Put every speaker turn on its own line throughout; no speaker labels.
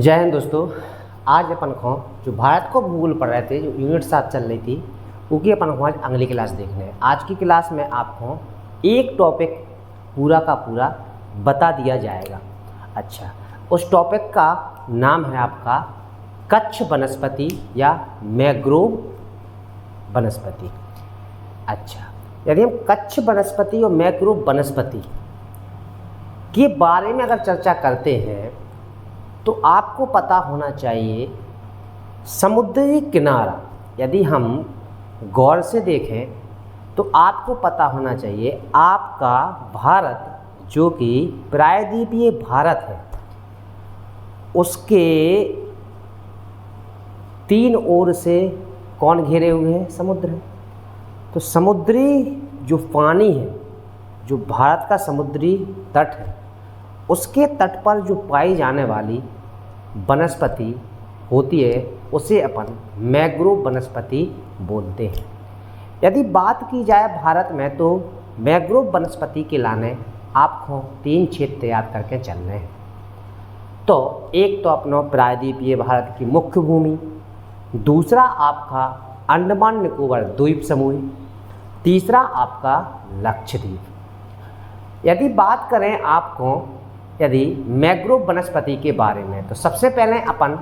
जय हिंद दोस्तों। आज अपन को जो भारत को भूगोल पढ़ रहे थे, जो यूनिट 7 चल रही थी, उसकी अपन को आज अगली क्लास देखने हैं। आज की क्लास में आपको एक टॉपिक पूरा का पूरा बता दिया जाएगा। अच्छा, उस टॉपिक का नाम है आपका कच्छ वनस्पति या मैंग्रोव वनस्पति। अच्छा, यदि हम कच्छ वनस्पति और मैंग्रोव वनस्पति के बारे में अगर चर्चा करते हैं तो आपको पता होना चाहिए समुद्री किनारा। यदि हम गौर से देखें तो आपको पता होना चाहिए आपका भारत, जो कि प्रायद्वीपीय भारत है, उसके तीन ओर से कौन घेरे हुए हैं? समुद्र है। तो समुद्री जो पानी है, जो भारत का समुद्री तट है, उसके तट पर जो पाई जाने वाली वनस्पति होती है उसे अपन मैंग्रोव वनस्पति बोलते हैं। यदि बात की जाए भारत में, तो मैंग्रोव वनस्पति के लाने आपको 3 क्षेत्र तैयार करके चलने हैं। तो एक तो अपना प्रायद्वीपीय भारत की मुख्य भूमि, दूसरा आपका अंडमान निकोबार द्वीप समूह, तीसरा आपका लक्षद्वीप। यदि बात करें आपको यदि मैंग्रोव वनस्पति के बारे में, तो सबसे पहले अपन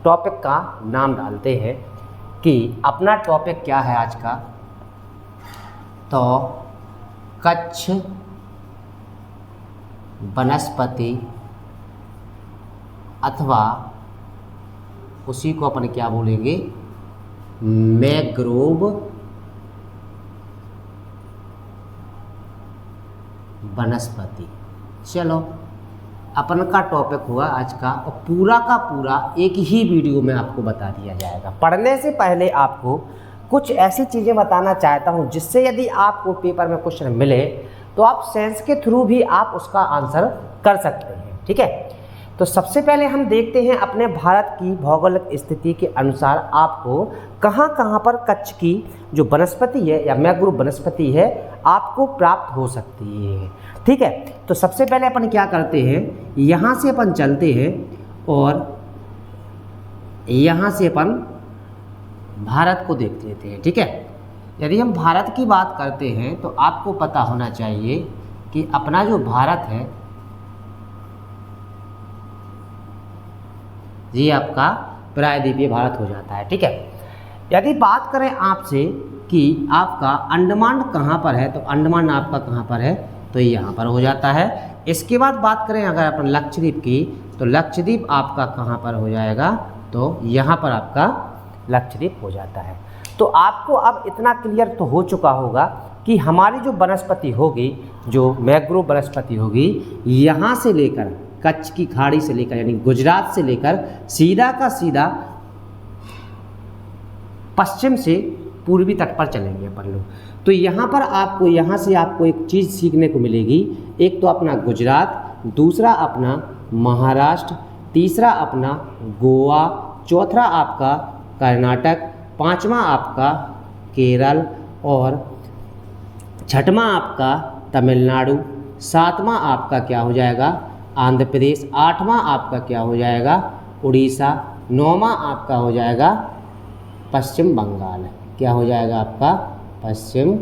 टॉपिक का नाम डालते हैं कि अपना टॉपिक क्या है आज का। तो कच्छ वनस्पति, अथवा उसी को अपन क्या बोलेंगे, मैंग्रोव वनस्पति। चलो, अपन का टॉपिक हुआ आज का, और पूरा का पूरा एक ही वीडियो में आपको बता दिया जाएगा। पढ़ने से पहले आपको कुछ ऐसी चीज़ें बताना चाहता हूं जिससे यदि आपको पेपर में क्वेश्चन मिले तो आप सेंस के थ्रू भी आप उसका आंसर कर सकते हैं। ठीक है, तो सबसे पहले हम देखते हैं अपने भारत की भौगोलिक स्थिति के अनुसार आपको कहाँ कहाँ पर कच्छ की जो वनस्पति है या मैंग्रोव वनस्पति है आपको प्राप्त हो सकती है। ठीक है, तो सबसे पहले अपन क्या करते हैं, यहाँ से अपन चलते हैं और यहाँ से अपन भारत को देख लेते हैं। ठीक है, यदि हम भारत की बात करते हैं तो आपको पता होना चाहिए कि अपना जो भारत है ये आपका प्रायद्वीपीय भारत हो जाता है। ठीक है, यदि बात करें आपसे कि आपका अंडमान कहाँ पर है, तो अंडमान आपका कहाँ पर है, तो ये यहाँ पर हो जाता है। इसके बाद बात करें अगर अपन लक्षद्वीप की, तो लक्षद्वीप आपका कहाँ पर हो जाएगा, तो यहाँ पर आपका लक्षद्वीप हो जाता है। तो आपको अब इतना क्लियर तो हो चुका होगा कि हमारी जो वनस्पति होगी, जो मैंग्रोव वनस्पति होगी, यहाँ से लेकर कच्छ की खाड़ी से लेकर यानी गुजरात से लेकर सीधा का सीधा पश्चिम से पूर्वी तट पर चलेंगे अपन लोग। तो यहाँ पर आपको, यहाँ से आपको एक चीज़ सीखने को मिलेगी। एक तो अपना गुजरात, दूसरा अपना महाराष्ट्र, तीसरा अपना गोवा, चौथा आपका कर्नाटक, पांचवा आपका केरल, और छठवां आपका तमिलनाडु, सातवां आपका क्या हो जाएगा, आंध्र प्रदेश, आठवां आपका क्या हो जाएगा, उड़ीसा, नौवां आपका हो जाएगा पश्चिम बंगाल। क्या हो जाएगा आपका पश्चिम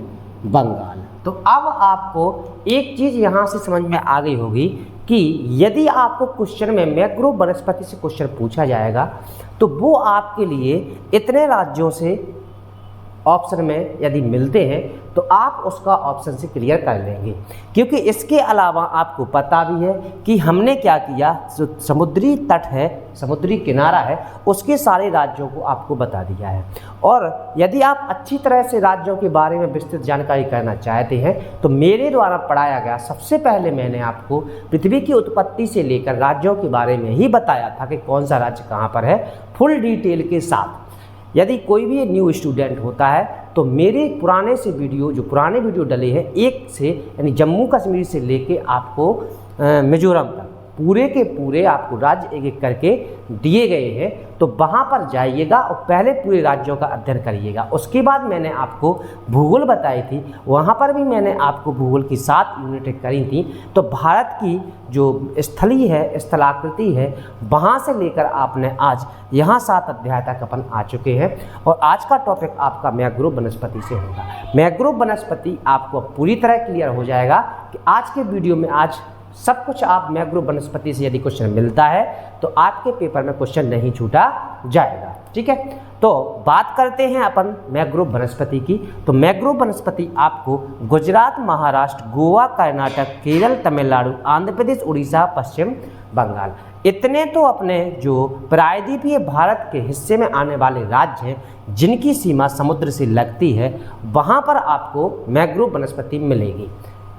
बंगाल। तो अब आपको एक चीज़ यहाँ से समझ में आ गई होगी कि यदि आपको क्वेश्चन में मैंग्रोव वनस्पति से क्वेश्चन पूछा जाएगा तो वो आपके लिए इतने राज्यों से ऑप्शन में यदि मिलते हैं तो आप उसका ऑप्शन से क्लियर कर लेंगे, क्योंकि इसके अलावा आपको पता भी है कि हमने क्या किया, जो समुद्री तट है, समुद्री किनारा है, उसके सारे राज्यों को आपको बता दिया है। और यदि आप अच्छी तरह से राज्यों के बारे में विस्तृत जानकारी करना चाहते हैं तो मेरे द्वारा पढ़ाया गया, सबसे पहले मैंने आपको पृथ्वी की उत्पत्ति से लेकर राज्यों के बारे में ही बताया था कि कौन सा राज्य कहाँ पर है, फुल डिटेल के साथ। यदि कोई भी न्यू स्टूडेंट होता है तो मेरे पुराने से वीडियो, जो पुराने वीडियो डले हैं, एक से यानी जम्मू कश्मीर से लेके आपको मिजोरम तक पूरे के पूरे आपको राज्य एक एक करके दिए गए हैं, तो वहाँ पर जाइएगा और पहले पूरे राज्यों का अध्ययन करिएगा। उसके बाद मैंने आपको भूगोल बताई थी, वहाँ पर भी मैंने आपको भूगोल की 7 यूनिटें करी थी। तो भारत की जो स्थली है, स्थलाकृति है, वहाँ से लेकर आपने आज यहाँ 7 अध्याय तक अपन आ चुके हैं। और आज का टॉपिक आपका मैंग्रोव वनस्पति से होगा। मैंग्रोव वनस्पति आपको पूरी तरह क्लियर हो जाएगा कि आज के वीडियो में आज सब कुछ आप मैंग्रोव वनस्पति से यदि क्वेश्चन मिलता है तो आपके पेपर में क्वेश्चन नहीं छूटा जाएगा। ठीक है, तो बात करते हैं अपन मैंग्रोव वनस्पति की। तो मैंग्रोव वनस्पति आपको गुजरात, महाराष्ट्र, गोवा, कर्नाटक, केरल, तमिलनाडु, आंध्र प्रदेश, उड़ीसा, पश्चिम बंगाल, इतने तो अपने जो प्रायद्वीपीय भारत के हिस्से में आने वाले राज्य हैं जिनकी सीमा समुद्र से लगती है, वहाँ पर आपको मैंग्रोव वनस्पति मिलेगी।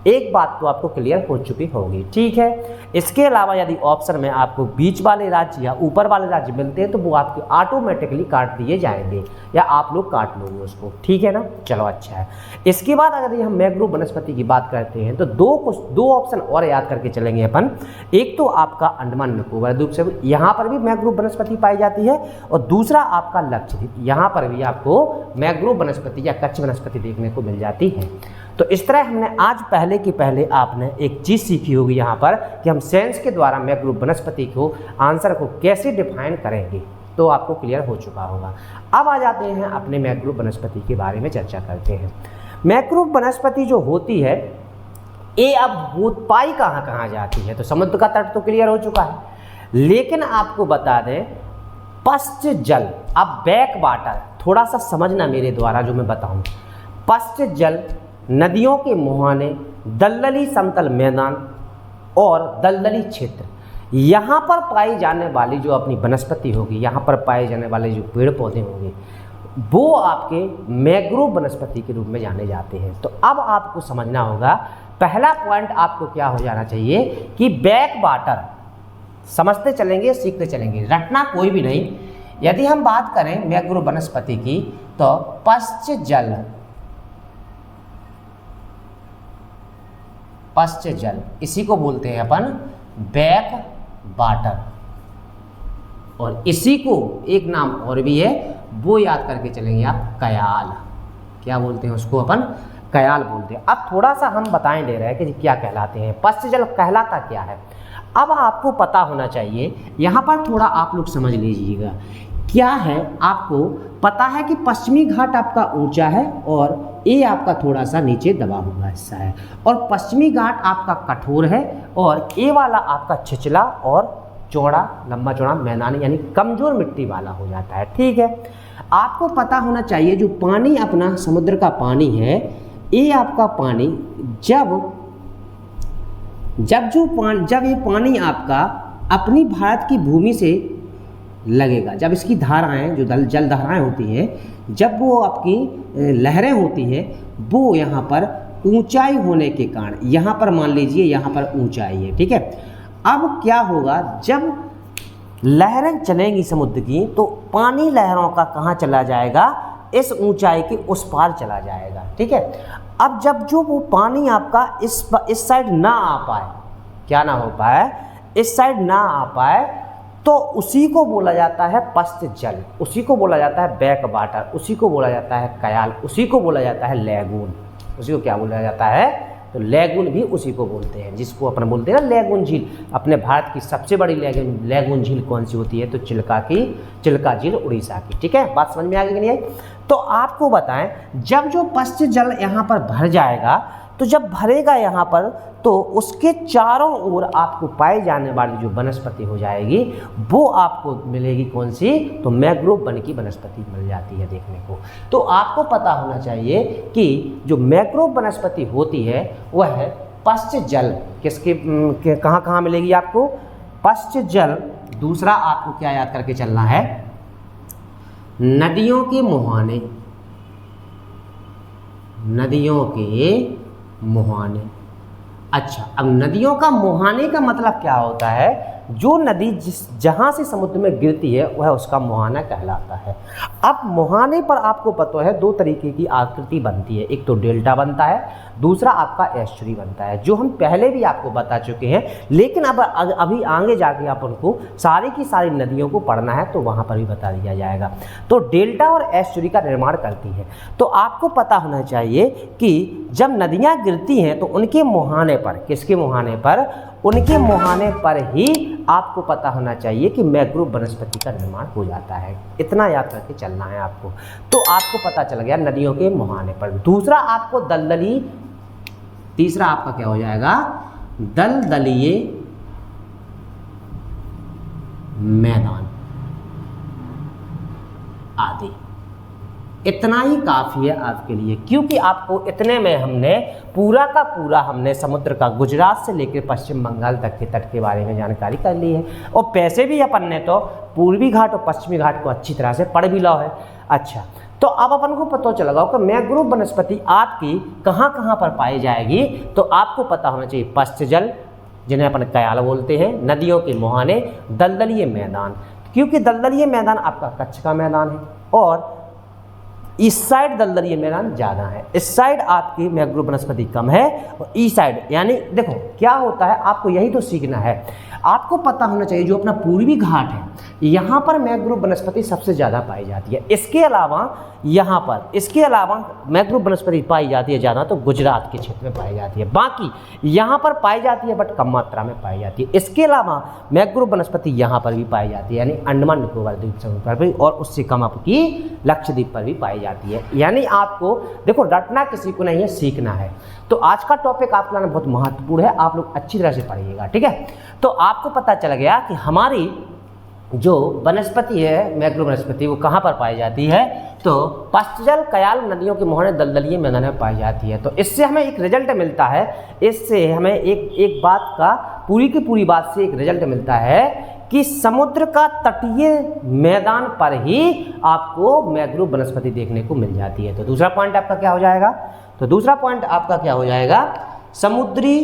एक बात तो आपको क्लियर हो चुकी होगी। ठीक है, इसके अलावा यदि ऑप्शन में आपको बीच वाले राज्य या ऊपर वाले राज्य मिलते हैं तो वो आपके ऑटोमेटिकली काट दिए जाएंगे या आप लोग काट लोगे उसको। ठीक है ना, चलो अच्छा है। इसके बाद अगर हम मैंग्रोव वनस्पति की बात करते हैं तो दो ऑप्शन और याद करके चलेंगे अपन। एक तो आपका अंडमान निकोबार द्वीप समूह, यहाँ पर भी मैंग्रोव वनस्पति पाई जाती है, और दूसरा आपका लक्षद्वीप, यहाँ पर भी आपको मैंग्रोव वनस्पति या कच्छ वनस्पति देखने को मिल जाती है। तो इस तरह हमने आज पहले के पहले आपने एक चीज़ सीखी होगी यहाँ पर कि हम सेंस के द्वारा मैंग्रोव वनस्पति को आंसर को कैसे डिफाइन करेंगे, तो आपको क्लियर हो चुका होगा। अब आ जाते हैं अपने मैंग्रोव वनस्पति के बारे में चर्चा करते हैं। मैंग्रोव वनस्पति जो होती है ये अब पाई कहाँ कहाँ जाती है, तो समुद्र का तट तो क्लियर हो चुका है, लेकिन आपको बता दें पश्च जल, अब बैक वाटर थोड़ा सा समझना मेरे द्वारा जो मैं बताऊँ। पश्च जल, नदियों के मुहाने, दलदली समतल मैदान और दलदली क्षेत्र, यहाँ पर पाई जाने वाली जो अपनी वनस्पति होगी, यहाँ पर पाए जाने वाले जो पेड़ पौधे होंगे वो आपके मैंग्रोव वनस्पति के रूप में जाने जाते हैं। तो अब आपको समझना होगा, पहला पॉइंट आपको क्या हो जाना चाहिए कि बैक वाटर समझते चलेंगे, सीखते चलेंगे, रटना कोई भी नहीं। यदि हम बात करें मैंग्रोव वनस्पति की तो पश्च जल, पश्च जल इसी को बोलते हैं अपन बैक वाटर, और इसी को एक नाम और भी है वो याद करके चलेंगे आप, कयाल। क्या बोलते हैं उसको अपन, कयाल बोलते हैं। अब थोड़ा सा हम बताएं दे रहे हैं कि क्या कहलाते हैं, पश्च जल कहलाता क्या है। अब आपको पता होना चाहिए, यहाँ पर थोड़ा आप लोग समझ लीजिएगा क्या है। आपको पता है कि पश्चिमी घाट आपका ऊंचा है और ये आपका थोड़ा सा नीचे दबा हुआ हिस्सा है, और पश्चिमी घाट आपका कठोर है और ये वाला आपका छिछला और चौड़ा, लंबा चौड़ा मैदान यानी कमजोर मिट्टी वाला हो जाता है। ठीक है, आपको पता होना चाहिए जो पानी अपना समुद्र का पानी है, ये आपका पानी जब ये पानी आपका अपनी भारत की भूमि से लगेगा, जब इसकी धाराएं जो जल धाराएं होती हैं, जब वो आपकी लहरें होती हैं, वो यहाँ पर ऊंचाई होने के कारण, यहाँ पर मान लीजिए यहाँ पर ऊंचाई है। ठीक है, अब क्या होगा, जब लहरें चलेंगी समुद्र की तो पानी लहरों का कहाँ चला जाएगा, इस ऊंचाई के उस पार चला जाएगा। ठीक है, अब जब जो वो पानी आपका इस साइड ना आ पाए, क्या ना हो पाए, इस साइड ना आ पाए, तो उसी को बोला जाता है पश्च जल, उसी को बोला जाता है बैक वाटर, उसी को बोला जाता है कयाल, उसी को बोला जाता है लैगून। उसी को क्या बोला जाता है, तो लैगून भी उसी को बोलते हैं, जिसको अपन बोलते हैं ना लैगून झील। अपने भारत की सबसे बड़ी लैगून झील कौन सी होती है, तो चिल्का झील उड़ीसा की। ठीक है, बात समझ में आ गई कि नहीं आई। तो आपको बताएं, जब जो पश्च जल यहाँ पर भर जाएगा, तो जब भरेगा यहाँ पर तो उसके चारों ओर आपको पाई जाने वाली जो वनस्पति हो जाएगी वो आपको मिलेगी कौन सी, तो मैंग्रोव वन की वनस्पति मिल जाती है देखने को। तो आपको पता होना चाहिए कि जो मैंग्रोव वनस्पति होती है वह है पश्च जल, किसके कहाँ कहाँ मिलेगी आपको, पश्च जल। दूसरा आपको क्या याद करके चलना है, नदियों के मुहाने, नदियों के मुहाने। अच्छा, अब नदियों का मुहाने का मतलब क्या होता है, जो नदी जहाँ से समुद्र में गिरती है वह उसका मुहाना कहलाता है। अब मुहाने पर आपको पता है दो तरीके की आकृति बनती है, एक तो डेल्टा बनता है, दूसरा आपका एस्चुरी बनता है, जो हम पहले भी आपको बता चुके हैं। लेकिन अब अभी आगे जाके अपन को सारी की सारी नदियों को पढ़ना है तो वहाँ पर भी बता दिया जाएगा। तो डेल्टा और एस्चुरी का निर्माण करती है। तो आपको पता होना चाहिए कि जब नदियाँ गिरती हैं तो उनके मुहाने पर, किसके मुहाने पर, उनके मुहाने पर ही आपको पता होना चाहिए कि मैंग्रोव वनस्पति का निर्माण हो जाता है। इतना याद करके चलना है आपको। तो आपको पता चल गया नदियों के मुहाने पर। दूसरा आपको दलदली, तीसरा आपका क्या हो जाएगा, दलदलीय मैदान आदि। इतना ही काफ़ी है आपके लिए, क्योंकि आपको इतने में हमने पूरा का पूरा हमने समुद्र का गुजरात से लेकर पश्चिम बंगाल तक के तट के बारे में जानकारी कर ली है। और पैसे भी अपन ने तो पूर्वी घाट और पश्चिमी घाट को अच्छी तरह से पढ़ भी लो है। अच्छा, तो अब अपन को पता चलेगा कि मैंग्रोव वनस्पति आपकी कहाँ कहाँ पर पाई जाएगी। तो आपको पता होना चाहिए पश्च जल, जिन्हें अपन कयाल बोलते हैं, नदियों के मुहाने, दलदलीय मैदान, क्योंकि दलदलीय मैदान आपका कच्छ का मैदान है और इस साइड दलदलीय मैदान ज़्यादा है। इस साइड आपकी मैंग्रोव वनस्पति कम है और इस साइड, यानी देखो क्या होता है, आपको यही तो सीखना है। आपको पता होना चाहिए जो अपना पूर्वी घाट है यहाँ पर मैंग्रोव वनस्पति सबसे ज़्यादा पाई जाती है। इसके अलावा यहाँ पर, इसके अलावा मैंग्रोव वनस्पति पाई जाती है ज़्यादा तो गुजरात के क्षेत्र में पाई जाती है। बाकी यहाँ पर पाई जाती है बट कम मात्रा में पाई जाती है। इसके अलावा मैंग्रोव वनस्पति यहाँ पर भी पाई जाती है, यानी अंडमान निकोबार द्वीप समूह पर भी, और उससे कम आपकी लक्षद्वीप पर भी पाई जाती है। यानी आपको देखो रटना किसी को नहीं है, सीखना है। तो आज का टॉपिक आपके लिए बहुत महत्वपूर्ण है, आप लोग अच्छी तरह से पढ़िएगा, ठीक है। तो आपको पता चल गया कि हमारी जो वनस्पति है मैंग्रोव वनस्पति वो कहाँ पर पाई जाती है, तो पश्चजल कयाल नदियों के मुहाने दलदलीय मैदान में पाई जाती है। तो इससे हमें एक रिजल्ट मिलता है, इससे हमें एक बात का पूरी की पूरी बात से एक रिजल्ट मिलता है कि समुद्र का तटीय मैदान पर ही आपको मैंग्रोव वनस्पति देखने को मिल जाती है। तो दूसरा पॉइंट आपका क्या हो जाएगा, तो दूसरा पॉइंट आपका क्या हो जाएगा, समुद्री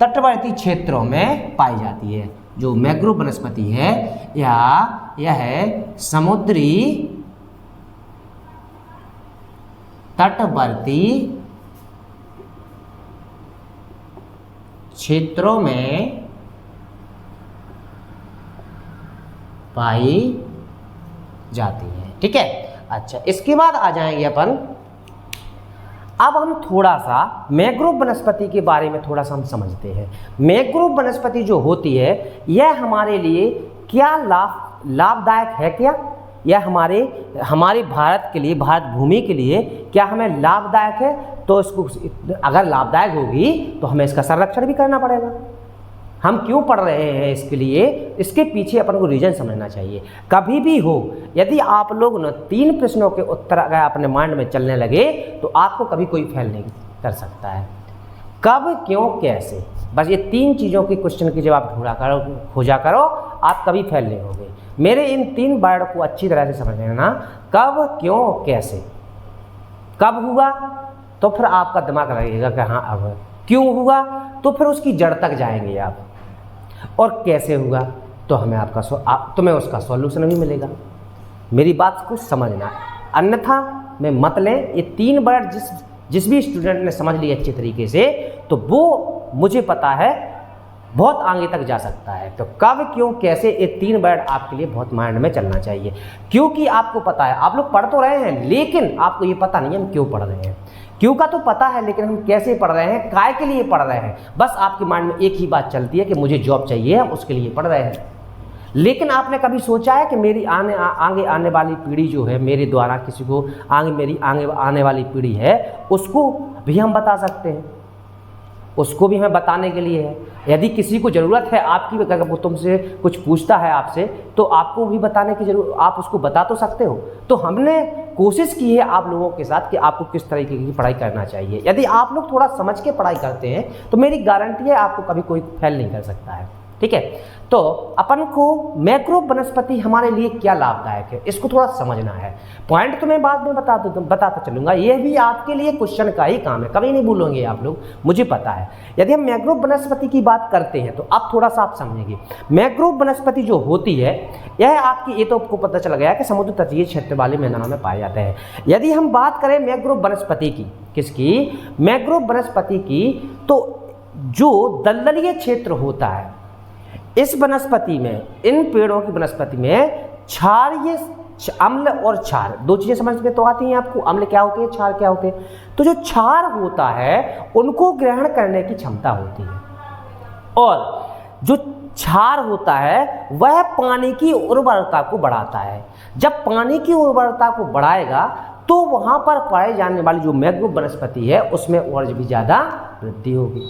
तटवर्ती क्षेत्रों में पाई जाती है जो मैंग्रोव वनस्पति है, या यह समुद्री तटवर्ती क्षेत्रों में पाई जाती है, ठीक है। अच्छा, इसके बाद आ जाएंगे अपन, अब हम थोड़ा सा मैंग्रोव वनस्पति के बारे में थोड़ा सा हम समझते हैं। मैंग्रोव वनस्पति जो होती है यह हमारे लिए क्या लाभदायक है, क्या यह हमारे भारत के लिए, भारत भूमि के लिए क्या हमें लाभदायक है। तो इसको अगर लाभदायक होगी तो हमें इसका संरक्षण भी करना पड़ेगा। हम क्यों पढ़ रहे हैं इसके लिए, इसके पीछे अपन को रीजन समझना चाहिए। कभी भी हो यदि आप लोग न 3 प्रश्नों के उत्तर अगर अपने माइंड में चलने लगे तो आपको कभी कोई फेल नहीं कर सकता है। कब, क्यों, कैसे, बस ये 3 चीज़ों के क्वेश्चन की जब आप खोजा करो आप कभी फेल नहीं होगे। मेरे इन 3 वर्ड को अच्छी तरह से समझ लेना, कब, क्यों, कैसे। कब हुआ तो फिर आपका दिमाग लगेगा कि हाँ अब, क्यों हुआ तो फिर उसकी जड़ तक जाएंगे आप, और कैसे हुआ तो हमें तुम्हें उसका सॉल्यूशन भी मिलेगा। मेरी बात को समझना, अन्यथा में मत लें। ये 3 वर्ड जिस भी स्टूडेंट ने समझ लिए अच्छे तरीके से तो वो मुझे पता है बहुत आगे तक जा सकता है। तो कब, क्यों, कैसे, ये 3 वर्ड आपके लिए बहुत माइंड में चलना चाहिए, क्योंकि आपको पता है आप लोग पढ़ तो रहे हैं लेकिन आपको ये पता नहीं है हम क्यों पढ़ रहे हैं। क्यों का तो पता है लेकिन हम कैसे पढ़ रहे हैं, काय के लिए पढ़ रहे हैं। बस आपके माइंड में एक ही बात चलती है कि मुझे जॉब चाहिए, हम उसके लिए पढ़ रहे हैं। लेकिन आपने कभी सोचा है कि मेरी आगे आने वाली पीढ़ी जो है, मेरे द्वारा किसी को मेरी आगे आने वाली पीढ़ी है उसको भी हम बता सकते हैं, उसको भी हमें बताने के लिए है। यदि किसी को ज़रूरत है आपकी, अगर वो तुमसे कुछ पूछता है आपसे तो आपको भी बताने की जरूरत, आप उसको बता तो सकते हो। तो हमने कोशिश की है आप लोगों के साथ कि आपको किस तरीके की पढ़ाई करना चाहिए। यदि आप लोग थोड़ा समझ के पढ़ाई करते हैं तो मेरी गारंटी है आपको कभी कोई फेल नहीं कर सकता है। ठीक है। तो अपन को मैंग्रोव वनस्पति हमारे लिए क्या लाभदायक है, इसको थोड़ा समझना है। पॉइंट तो मैं बाद में बताता चलूंगा, ये भी आपके लिए क्वेश्चन का ही काम है, कभी नहीं भूलोगे आप लोग, मुझे पता है। यदि हम मैंग्रोव वनस्पति की बात करते हैं तो अब थोड़ा सा आप समझेंगे। मैंग्रोव वनस्पति जो होती है यह आपकी, ये तो आपको पता चल गया कि समुद्र तटीय क्षेत्र वाले मैदानों में पाए जाते हैं। यदि हम बात करें मैंग्रोव वनस्पति की, किसकी, मैंग्रोव वनस्पति की, तो जो दलदलीय क्षेत्र होता है इस वनस्पति में, इन पेड़ों की वनस्पति में क्षारीय, अम्ल और क्षार, दो चीजें समझ में तो आती हैं आपको, अम्ल क्या होते हैं, क्षार क्या होते हैं। तो जो क्षार होता है उनको ग्रहण करने की क्षमता होती है, और जो क्षार होता है वह पानी की उर्वरता को बढ़ाता है। जब पानी की उर्वरता को बढ़ाएगा तो वहां पर पाए जाने वाली जो मैंग्रोव वनस्पति है उसमें और भी ज्यादा वृद्धि होगी,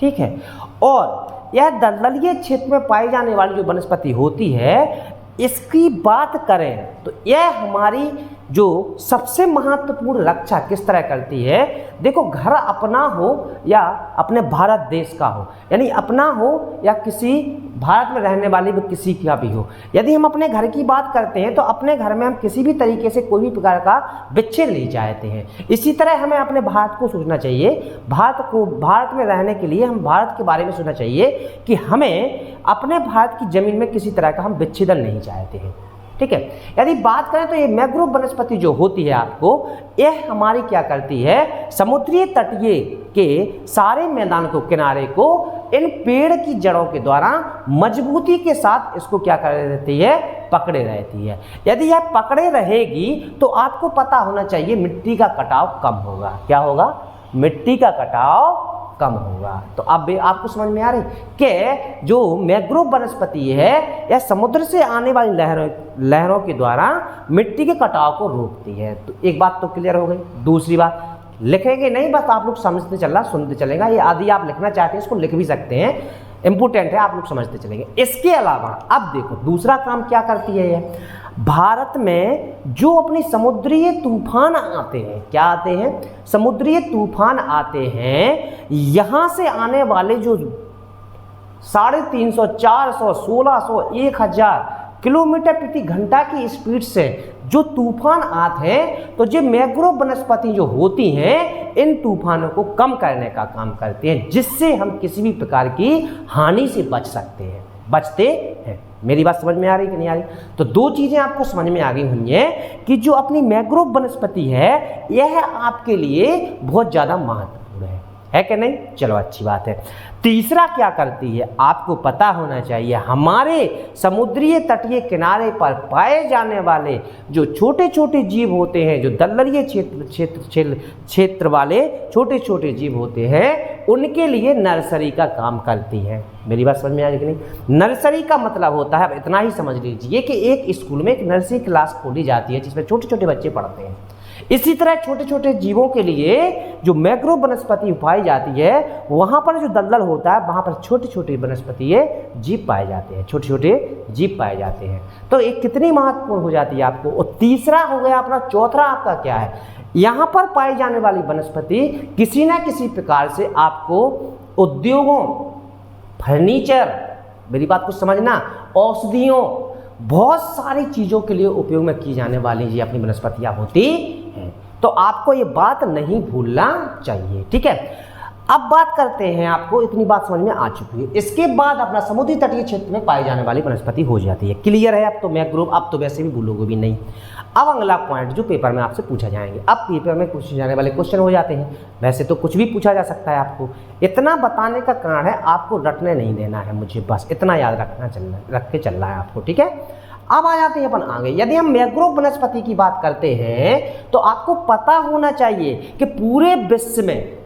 ठीक है। और यह दलदलीय क्षेत्र में पाई जाने वाली जो वनस्पति होती है, इसकी बात करें तो यह हमारी जो सबसे महत्वपूर्ण रक्षा किस तरह करती है। देखो, घर अपना हो या अपने भारत देश का हो, यानी अपना हो या किसी भारत में रहने वाले भी किसी का भी हो, यदि हम अपने घर की बात करते हैं तो अपने घर में हम किसी भी तरीके से कोई भी प्रकार का विच्छेद नहीं चाहते हैं। इसी तरह हमें अपने भारत को सोचना चाहिए, भारत में रहने के लिए हम भारत के बारे में सोचना चाहिए कि हमें अपने भारत की जमीन में किसी तरह का हम विच्छेदन नहीं चाहते हैं, ठीक है। यदि बात करें तो ये मैंग्रोव वनस्पति जो होती है आपको, यह हमारी क्या करती है, समुद्री तटीय के सारे मैदान को, किनारे को इन पेड़ की जड़ों के द्वारा मजबूती के साथ इसको क्या कर रहती है, पकड़े रहती है। यदि यह पकड़े रहेगी तो आपको पता होना चाहिए मिट्टी का कटाव कम होगा। क्या होगा, मिट्टी का कटाव कम होगा। तो अब आपको समझ में आ रही कि जो मैंग्रोव वनस्पति है यह समुद्र से आने वाली लहरों के द्वारा मिट्टी के कटाव को रोकती है। तो एक बात तो क्लियर हो गई। दूसरी बात, लिखेंगे नहीं, बस आप लोग समझते चलना, सुनते चलेगा। ये आदि आप लिखना चाहते हैं इसको लिख भी सकते हैं, इंपोर्टेंट है, आप लोग समझते चलेंगे। इसके अलावा अब देखो दूसरा काम क्या करती है ये, भारत में जो अपनी समुद्रीय तूफान आते हैं, क्या आते हैं, समुद्रीय तूफान आते हैं, यहां से आने वाले जो 350, 400, 1600, 1000 किलोमीटर प्रति घंटा की स्पीड से जो तूफान आते हैं, तो ये मैंग्रोव वनस्पति जो होती हैं इन तूफानों को कम करने का काम करते हैं, जिससे हम किसी भी प्रकार की हानि से बचते हैं। मेरी बात समझ में आ रही कि नहीं आ रही? तो दो चीजें आपको समझ में आ गई हुई हैं कि जो अपनी मैंग्रोव वनस्पति है यह आपके लिए बहुत ज्यादा महत्वपूर्ण है कि नहीं? चलो अच्छी बात है। तीसरा क्या करती है आपको पता होना चाहिए, हमारे समुद्री तटीय किनारे पर पाए जाने वाले जो छोटे छोटे जीव होते हैं, जो दलदलीय क्षेत्र वाले छोटे छोटे जीव होते हैं, उनके लिए नर्सरी का काम करती है। मेरी बात समझ में आ रही कि नहीं? नर्सरी का मतलब होता है, अब इतना ही समझ लीजिए कि एक स्कूल में एक नर्सरी क्लास खोली जाती है जिसमें छोटे छोटे बच्चे पढ़ते हैं। इसी तरह छोटे छोटे जीवों के लिए जो मैंग्रोव वनस्पति पाई जाती है, वहां पर जो दलदल होता है वहां पर छोटे छोटे वनस्पति जीव पाए जाते हैं, छोटे छोटे जीव पाए जाते हैं। तो एक कितनी महत्वपूर्ण हो जाती है आपको। और तीसरा हो गया अपना, चौथा आपका क्या है, यहाँ पर पाई जाने वाली वनस्पति किसी न किसी प्रकार से आपको उद्योगों, फर्नीचर, मेरी बात को समझना, औषधियों, बहुत सारी चीज़ों के लिए उपयोग में की जाने वाली ये अपनी वनस्पतियाँ होती हैं। तो आपको ये बात नहीं भूलना चाहिए, ठीक है। अब बात करते हैं, आपको इतनी बात समझ में आ चुकी है। इसके बाद अपना समुद्री तटीय क्षेत्र में पाई जाने वाली वनस्पति हो जाती है। क्लियर है? अब तो मैंग्रोव, अब तो वैसे भी भूलोगे भी नहीं। अब अगला पॉइंट जो पेपर में आपसे पूछा जाएंगे, अब पेपर में पूछे जाने वाले क्वेश्चन हो जाते हैं। वैसे तो कुछ भी पूछा जा सकता है आपको, इतना बताने का कारण है आपको रटने नहीं देना है मुझे, बस इतना याद रख के चलना है आपको, ठीक है। अब आ जाते हैं अपन आगे। यदि हम मैंग्रोव वनस्पति की बात करते हैं तो आपको पता होना चाहिए कि पूरे विश्व में,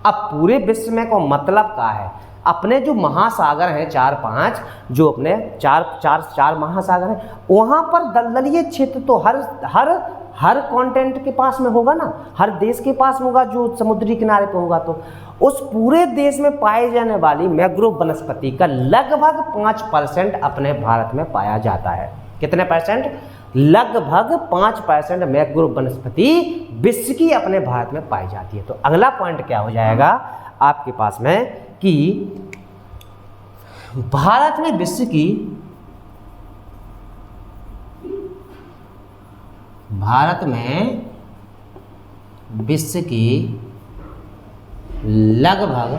अब पूरे विश्व में को मतलब क्या है, अपने जो महासागर हैं 4-5, जो अपने चार महासागर हैं, वहाँ पर दलदलीय क्षेत्र तो हर कॉन्टिनेंट के पास में होगा ना, हर देश के पास में होगा जो समुद्री किनारे पर होगा। तो उस पूरे देश में पाए जाने वाली मैंग्रोव वनस्पति का लगभग 5% अपने भारत में पाया जाता है। कितने परसेंट? लगभग 5% मैंग्रोव वनस्पति विश्व की अपने भारत में पाई जाती है। तो अगला पॉइंट क्या हो जाएगा आपके पास में कि भारत में विश्व की लगभग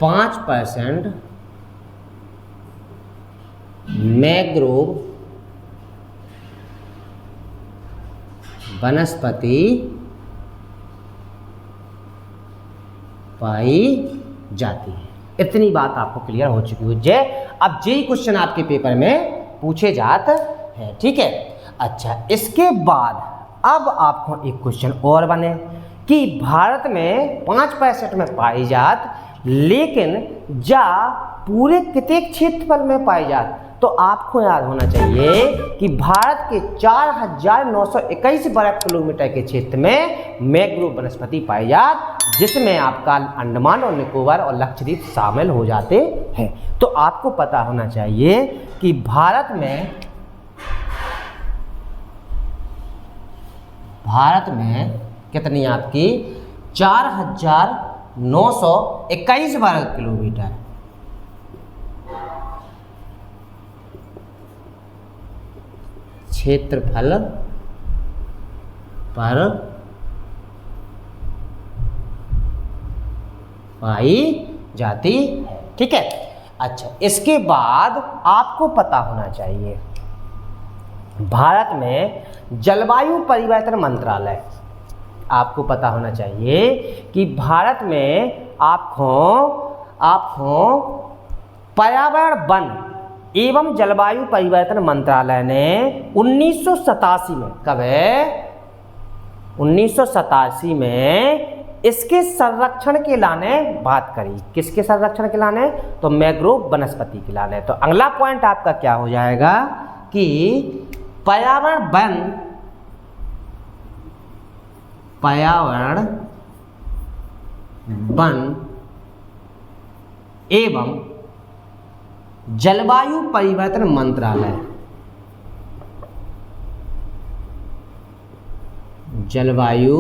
5% मैंग्रोव वनस्पति पाई जाती है। इतनी बात आपको क्लियर हो चुकी हो जय। अब जे क्वेश्चन आपके पेपर में पूछे जाते हैं, ठीक है। अच्छा, इसके बाद अब आपको एक क्वेश्चन और बने कि भारत में 5% में पाई जात, लेकिन जा पूरे कितने क्षेत्रफल में पाई जात। तो आपको याद होना चाहिए कि भारत के 4,921 वर्ग किलोमीटर के क्षेत्र में मैंग्रोव वनस्पति पाई जात, जिसमें आपका अंडमान और निकोबार और लक्षद्वीप शामिल हो जाते हैं। तो आपको पता होना चाहिए कि भारत में कितनी आपकी 4,921 वर्ग किलोमीटर क्षेत्रफल पर पाई जाती है, ठीक है। अच्छा, इसके बाद आपको पता होना चाहिए भारत में जलवायु परिवर्तन मंत्रालय, आपको पता होना चाहिए कि भारत में आपको पर्यावरण वन एवं जलवायु परिवर्तन मंत्रालय ने 1987 में, कब है 1987 में इसके संरक्षण के लाने बात करी। किसके संरक्षण के लाने? तो मैंग्रोव वनस्पति के लाने। तो अगला पॉइंट आपका क्या हो जाएगा कि पर्यावरण वन एवं जलवायु परिवर्तन मंत्रालय, जलवायु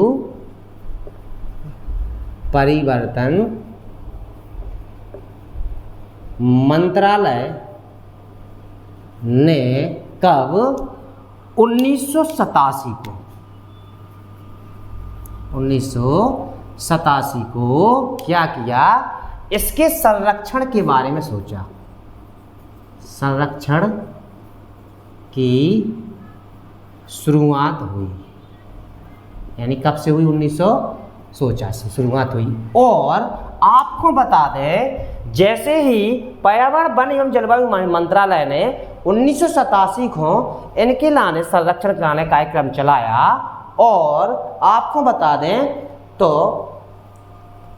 परिवर्तन मंत्रालय ने कब 1987 को क्या किया, इसके संरक्षण के बारे में सोचा। संरक्षण की शुरुआत हुई, यानी कब से हुई? 1987 शुरुआत हुई। और आपको बता दें, जैसे ही पर्यावरण वन एवं जलवायु मंत्रालय ने 1987 को इनके लाने संरक्षण कराने कार्यक्रम चलाया, और आपको बता दें तो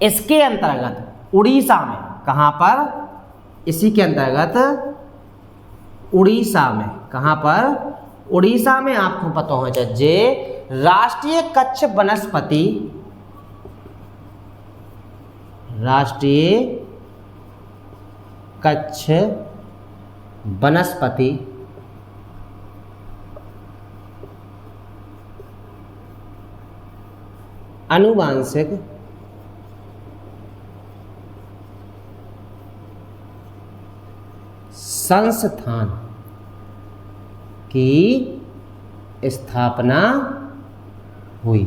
इसके अंतर्गत उड़ीसा में, कहाँ पर? इसी के अंतर्गत उड़ीसा में, कहाँ पर? उड़ीसा में आपको पता होना चाहिए राष्ट्रीय कच्छ वनस्पति आनुवांशिक संस्थान की स्थापना हुई,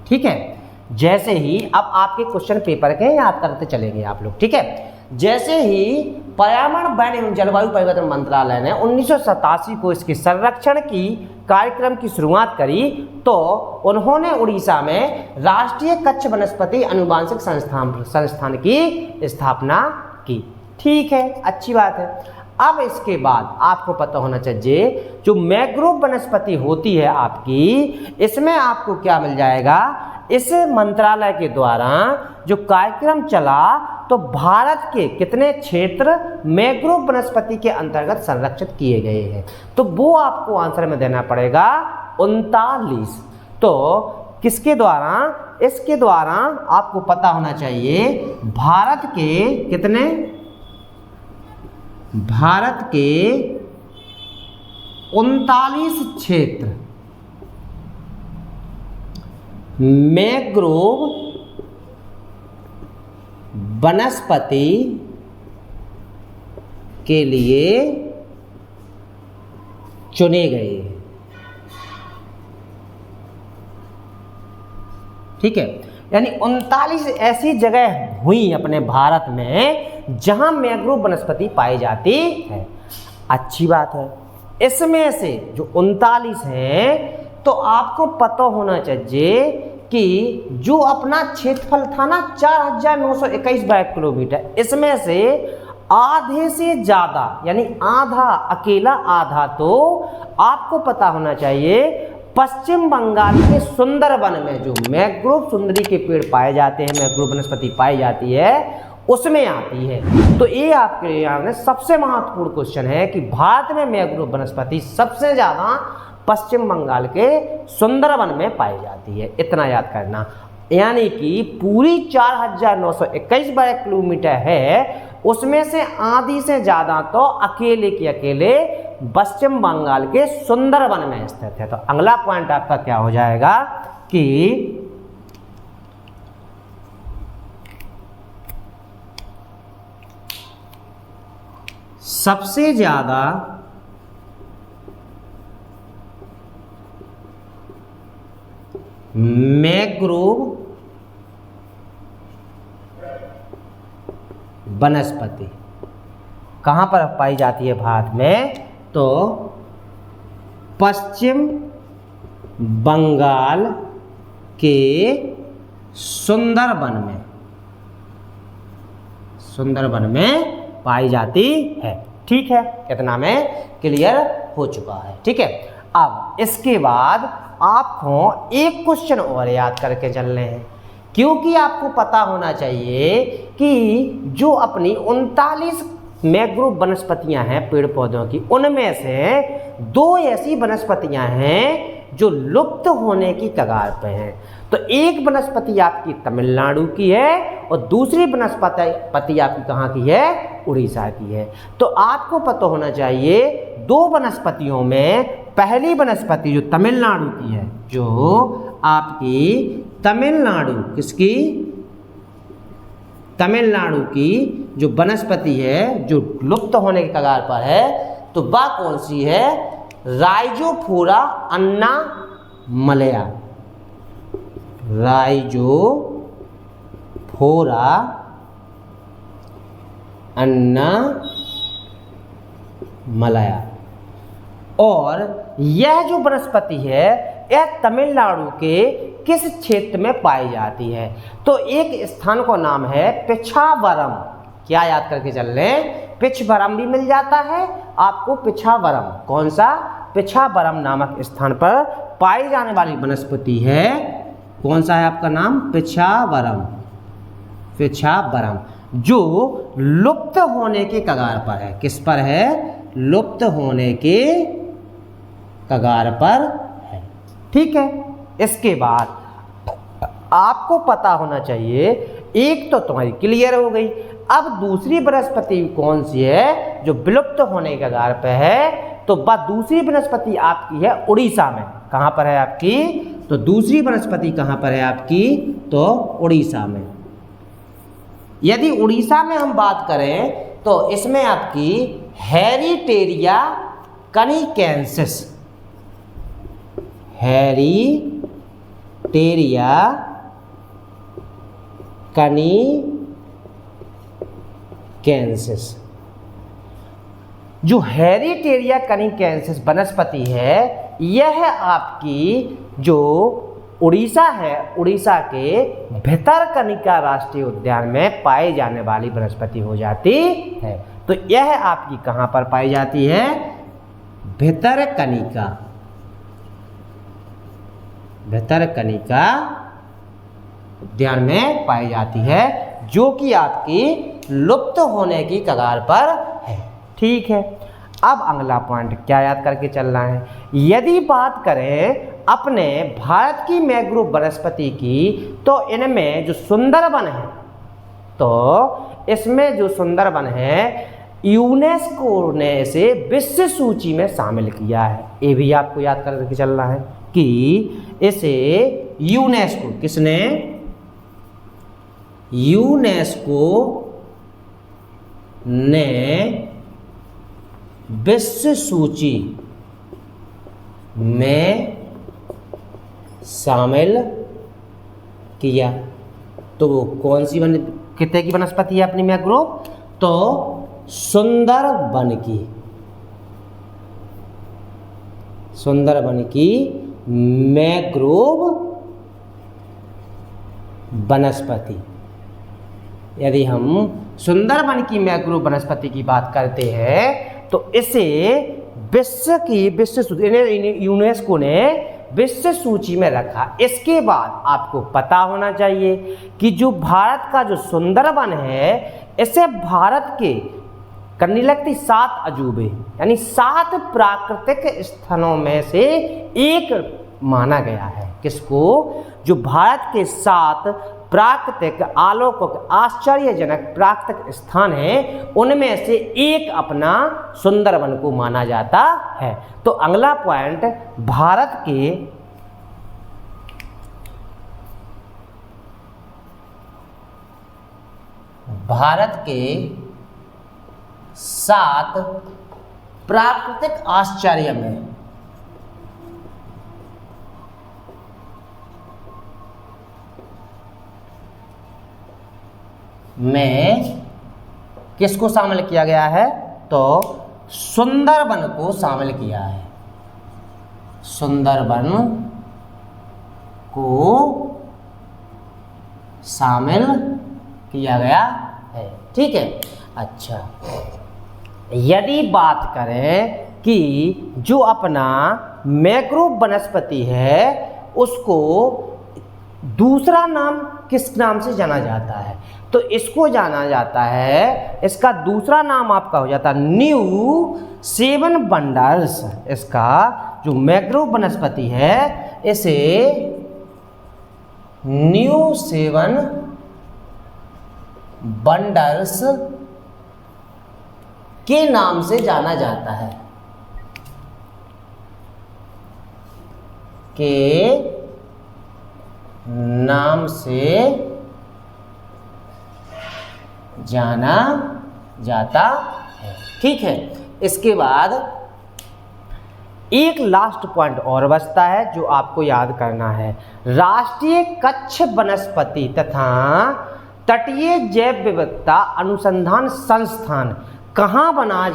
ठीक है। जैसे ही अब आपके क्वेश्चन पेपर के याद करते चलेंगे आप लोग, ठीक है। जैसे ही पर्यावरण वन एवं जलवायु परिवर्तन मंत्रालय ने 1987 को इसके संरक्षण की कार्यक्रम की शुरुआत करी, तो उन्होंने उड़ीसा में राष्ट्रीय कच्छ वनस्पति आनुवांशिक संस्थान की स्थापना की, ठीक है, अच्छी बात है। अब इसके बाद आपको पता होना चाहिए जो मैंग्रोव वनस्पति होती है आपकी, इसमें आपको क्या मिल जाएगा, इस मंत्रालय के द्वारा जो कार्यक्रम चला, तो भारत के कितने क्षेत्र मैंग्रोव वनस्पति के अंतर्गत संरक्षित किए गए हैं, तो वो आपको आंसर में देना पड़ेगा 39। तो किसके द्वारा? इसके द्वारा आपको पता होना चाहिए भारत के कितने, भारत के 39 क्षेत्र मैंग्रोव वनस्पति के लिए चुने गए। ठीक है, यानी 39 ऐसी जगह हुई अपने भारत में जहां मैंग्रोव वनस्पति पाई जाती है। अच्छी बात है। इसमें से जो 39 हैं, तो आपको पता होना चाहिए कि जो अपना क्षेत्रफल था ना 4921 वर्ग किलोमीटर, इसमें से आधे से ज़्यादा यानी आधा, अकेला आधा तो आपको पता होना चाहिए पश्चिम बंगाल के सुंदरवन में जो मैंग्रोव सुंदरी के पेड़ पाए जाते हैं, मैंग्रोव वनस्पति पाई जाती है, उसमें आती है। तो ये आपके लिए सबसे महत्वपूर्ण क्वेश्चन है कि भारत में मैंग्रोव वनस्पति सबसे ज़्यादा पश्चिम बंगाल के सुंदरवन में पाई जाती है। इतना याद करना, यानी कि पूरी 4921 वर्ग किलोमीटर है, उसमें से आधी से ज़्यादा तो अकेले के अकेले पश्चिम बंगाल के सुंदरवन में स्थित है। तो अगला पॉइंट आपका क्या हो जाएगा कि सबसे ज़्यादा मैंग्रोव वनस्पति कहाँ पर पाई जाती है भारत में? तो पश्चिम बंगाल के सुंदरवन में पाई जाती है। ठीक है, इतना में क्लियर हो चुका है। ठीक है, अब इसके बाद आपको एक क्वेश्चन और याद करके चल रहे हैं, क्योंकि आपको पता होना चाहिए कि जो अपनी 39 मैंग्रोव वनस्पतियां हैं पेड़ पौधों की, उनमें से 2 ऐसी वनस्पतियां हैं जो लुप्त होने की कगार पे हैं। तो एक वनस्पति आपकी तमिलनाडु की है और दूसरी वनस्पति आपकी कहाँ की है? उड़ीसा की है। तो आपको पता होना चाहिए 2 वनस्पतियों में पहली वनस्पति जो तमिलनाडु की है, जो आपकी तमिलनाडु किसकी? तमिलनाडु की जो वनस्पति है जो लुप्त होने के कगार पर है, तो वह कौन सी है? राइजोफोरा अन्नामलया। राइजोफोरा अन्नामलया। और यह जो वनस्पति है यह तमिलनाडु के किस क्षेत्र में पाई जाती है? तो एक स्थान का नाम है पिछावरम। क्या याद करके चल रहे हैं? पिछवरम भी मिल जाता है आपको, पिछावरम। कौन सा? पिछावरम नामक स्थान पर पाई जाने वाली वनस्पति है। कौन सा है आपका नाम? पिछावरम। पिछावरम जो लुप्त होने के कगार पर है। किस पर है? लुप्त होने के कगार पर है। ठीक है, इसके बाद आपको पता होना चाहिए, एक तो तुम्हारी क्लियर हो गई। अब दूसरी वनस्पति कौन सी है जो विलुप्त होने के कगार पे है? तो वह दूसरी वनस्पति आपकी है उड़ीसा में। कहाँ पर है आपकी? तो दूसरी वनस्पति कहाँ पर है आपकी? तो उड़ीसा में। यदि उड़ीसा में हम बात करें तो इसमें आपकी हेरिटेरिया कनिकेंसिस, हेरिटेरिया कनिकेंसिस, जो हेरिटेरिया कनिकेंसिस वनस्पति है, यह आपकी जो उड़ीसा है, उड़ीसा के भितरकनिका राष्ट्रीय उद्यान में पाई जाने वाली वनस्पति हो जाती है। तो यह आपकी कहाँ पर पाई जाती है? भितरकनिका, भितरकनिका उद्यान में पाई जाती है, जो कि आपकी लुप्त होने की कगार पर है। ठीक है, अब अगला पॉइंट क्या याद करके चलना है? यदि बात करें अपने भारत की मैंग्रोव वनस्पति की, तो इनमें जो सुंदरवन है, तो इसमें जो सुंदरवन है यूनेस्को ने इसे विश्व सूची में शामिल किया है। ये भी आपको याद करके चलना है कि इसे यूनेस्को, किसने? यूनेस्को ने विश्व सूची में शामिल किया। तो वो कौन सी कितने की वनस्पति है अपनी मैंग्रोव? तो सुंदरबन की, सुंदरबन की मैंग्रोव वनस्पति। यदि हम सुंदरबन की मैंग्रोव वनस्पति की बात करते हैं तो इसे यूनेस्को ने विश्व सूची में रखा। इसके बाद आपको पता होना चाहिए कि जो भारत का जो सुंदरबन है इसे भारत के करने लगती 7 अजूबे यानी 7 प्राकृतिक स्थलों में से एक माना गया है। किसको? जो भारत के 7 प्राकृतिक अलौकिक आश्चर्यजनक प्राकृतिक स्थान हैं उनमें से एक अपना सुंदरबन को माना जाता है। तो अगला पॉइंट, भारत के 7 प्राकृतिक आश्चर्य में किसको शामिल किया गया है? तो सुंदरबन को शामिल किया है। सुंदरबन को शामिल किया गया है। ठीक है। अच्छा, यदि बात करें कि जो अपना मैंग्रोव वनस्पति है उसको दूसरा नाम किस नाम से जाना जाता है? तो इसको जाना जाता है, इसका दूसरा नाम आपका हो जाता है न्यू सेवन वंडर्स। इसका जो मैंग्रोव वनस्पति है इसे न्यू सेवन वंडर्स के नाम से जाना जाता है। के नाम से जाना जाता है। ठीक है। इसके बाद एक लास्ट पॉइंट और बचता है जो आपको याद करना है। राष्ट्रीय कच्छ वनस्पति तथा तटीय जैव विविधता अनुसंधान संस्थान कहाँ बनाया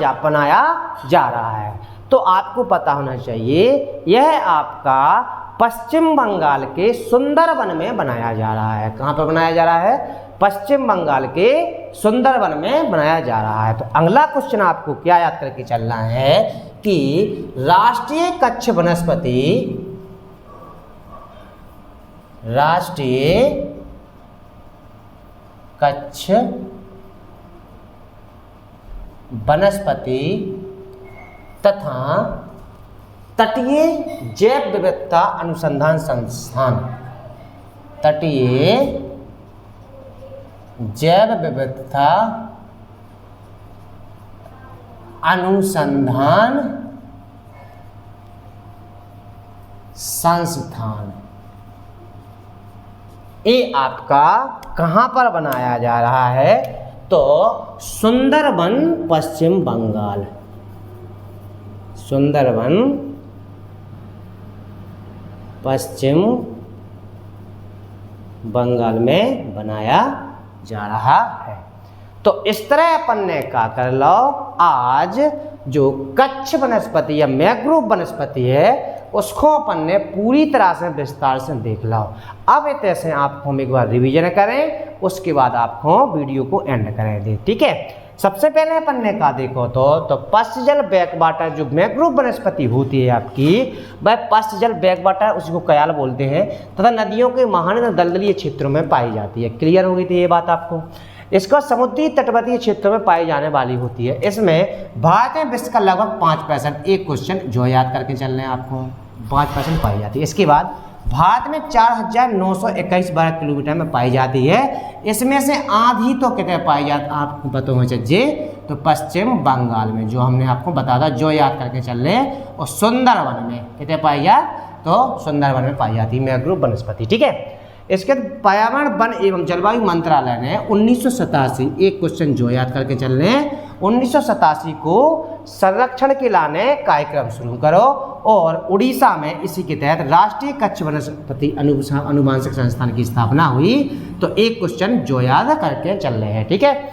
जा रहा है? तो आपको पता होना चाहिए यह आपका पश्चिम बंगाल के सुंदरबन में बनाया जा रहा है। कहाँ पर बनाया जा रहा है? पश्चिम बंगाल के सुंदरबन में बनाया जा रहा है। तो अगला क्वेश्चन आपको क्या याद करके चलना है कि राष्ट्रीय कच्छ वनस्पति तथा तटीय जैव विविधता अनुसंधान संस्थान, तटीय जैव विविधता अनुसंधान संस्थान, ये आपका कहाँ पर बनाया जा रहा है? तो सुंदरबन पश्चिम बंगाल, सुंदरबन पश्चिम बंगाल में बनाया जा रहा है। तो इस तरह अपन ने क्या कर लो, आज जो कच्छ वनस्पति या मैंग्रोव वनस्पति है उसको अपन ने पूरी तरह से विस्तार से देख लो। अब ऐसे आपको हम एक बार रिवीजन करें, उसके बाद आपको वीडियो को एंड करें दे। ठीक है। सबसे पहले अपन ने कहा देखो तो पश्चजल बैकवाटर जो मैंग्रोव वनस्पति होती है आपकी, वह पश्चजल बैकवाटर उसी को कयाल बोलते हैं तथा नदियों के महान दलदलीय क्षेत्रों में पाई जाती है। क्लियर हो गई थी ये बात आपको? इसका समुद्री तटवर्ती क्षेत्रों में पाई जाने वाली होती है। इसमें भारत में विश्व का लगभग 5%, एक क्वेश्चन जो याद करके चलने आपको, 5% पाई जाती है। इसके बाद भारत में 4921 वर्ग किलोमीटर में पाई जाती है। इसमें से आधी तो कितने पाई जाती आपको पता होना चाहिए, तो पश्चिम बंगाल में, जो हमने आपको बताया था, जो याद करके चल रहे हैं। और सुंदरबन में कितने पाई जाती? तो सुंदरबन में पाई जाती है मैंग्रोव वनस्पति। ठीक है। इसके पर्यावरण वन एवं जलवायु मंत्रालय ने 1987, एक क्वेश्चन जो याद करके चल रहे हैं, 1987 को संरक्षण के लाने कार्यक्रम शुरू करो। और उड़ीसा में इसी के तहत राष्ट्रीय कच्छ वनस्पति अनुवांशिक संस्थान की स्थापना हुई। तो एक क्वेश्चन जो याद करके चल रहे हैं, ठीक है।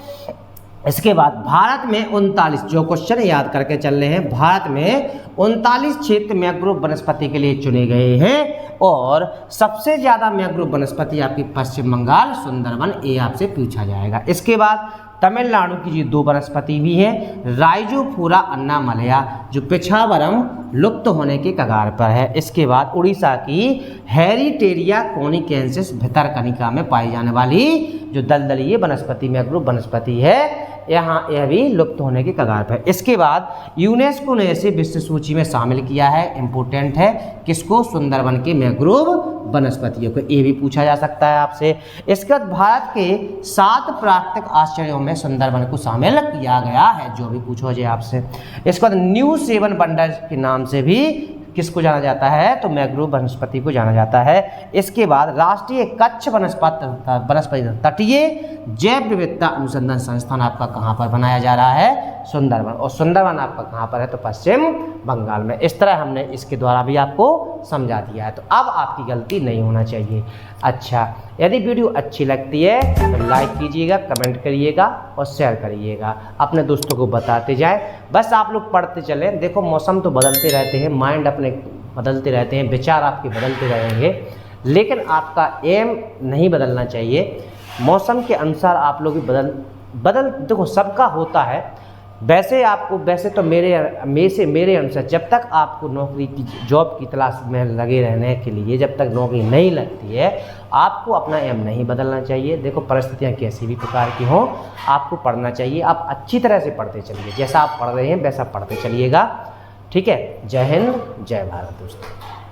इसके बाद भारत में 39 जो क्वेश्चन याद करके चल रहे हैं, भारत में 39 क्षेत्र मैंग्रोव वनस्पति के लिए चुने गए हैं और सबसे ज़्यादा मैंग्रोव वनस्पति आपकी पश्चिम बंगाल सुंदरवन, ये आपसे पूछा जाएगा। इसके बाद तमिलनाडु की जो 2 वनस्पति भी हैं, राइजोफोरा अन्नामलया जो पेछावरम लुप्त होने के कगार पर है। इसके बाद उड़ीसा की हेरिटेरिया कोनिकेंसिस भितरकनिका में पाई जाने वाली जो दलदलीय वनस्पति मैंग्रोव वनस्पति है, यहाँ यह भी लुप्त होने के कगार पर है। इसके बाद यूनेस्को ने इसे विश्व सूची में शामिल किया है, इम्पोर्टेंट है, किसको? सुंदरवन के मैंग्रोव वनस्पतियों को, ये भी पूछा जा सकता है आपसे। इसके बाद भारत के 7 प्राकृतिक आश्चर्यों में सुंदरवन को शामिल किया गया है, जो भी पूछो जाए आपसे। इसके बाद न्यू सेवन वंडर के नाम से भी किसको जाना जाता है? तो मैंग्रोव वनस्पति को जाना जाता है। इसके बाद राष्ट्रीय कच्छ वनस्पति तटीय जैव विविधता अनुसंधान संस्थान आपका कहाँ पर बनाया जा रहा है? सुंदरवन। और सुंदरवन आपका कहाँ पर है? तो पश्चिम बंगाल में। इस तरह हमने इसके द्वारा भी आपको समझा दिया है, तो अब आपकी गलती नहीं होना चाहिए। अच्छा, यदि वीडियो अच्छी लगती है तो लाइक कीजिएगा, कमेंट करिएगा और शेयर करिएगा, अपने दोस्तों को बताते जाएं। बस आप लोग पढ़ते चलें। देखो मौसम तो बदलते रहते हैं, माइंड अपने बदलते रहते हैं, विचार आपके बदलते रहेंगे, लेकिन आपका एम नहीं बदलना चाहिए। मौसम के अनुसार आप लोग भी बदल देखो, सबका होता है। वैसे तो मेरे अनुसार जब तक आपको नौकरी की जॉब की तलाश में लगे रहने के लिए, जब तक नौकरी नहीं लगती है, आपको अपना एम नहीं बदलना चाहिए। देखो परिस्थितियाँ कैसी भी प्रकार की हों, आपको पढ़ना चाहिए। आप अच्छी तरह से पढ़ते चलिए, जैसा आप पढ़ रहे हैं वैसा पढ़ते चलिएगा, ठीक है। जय हिंद, जय भारत दोस्तों।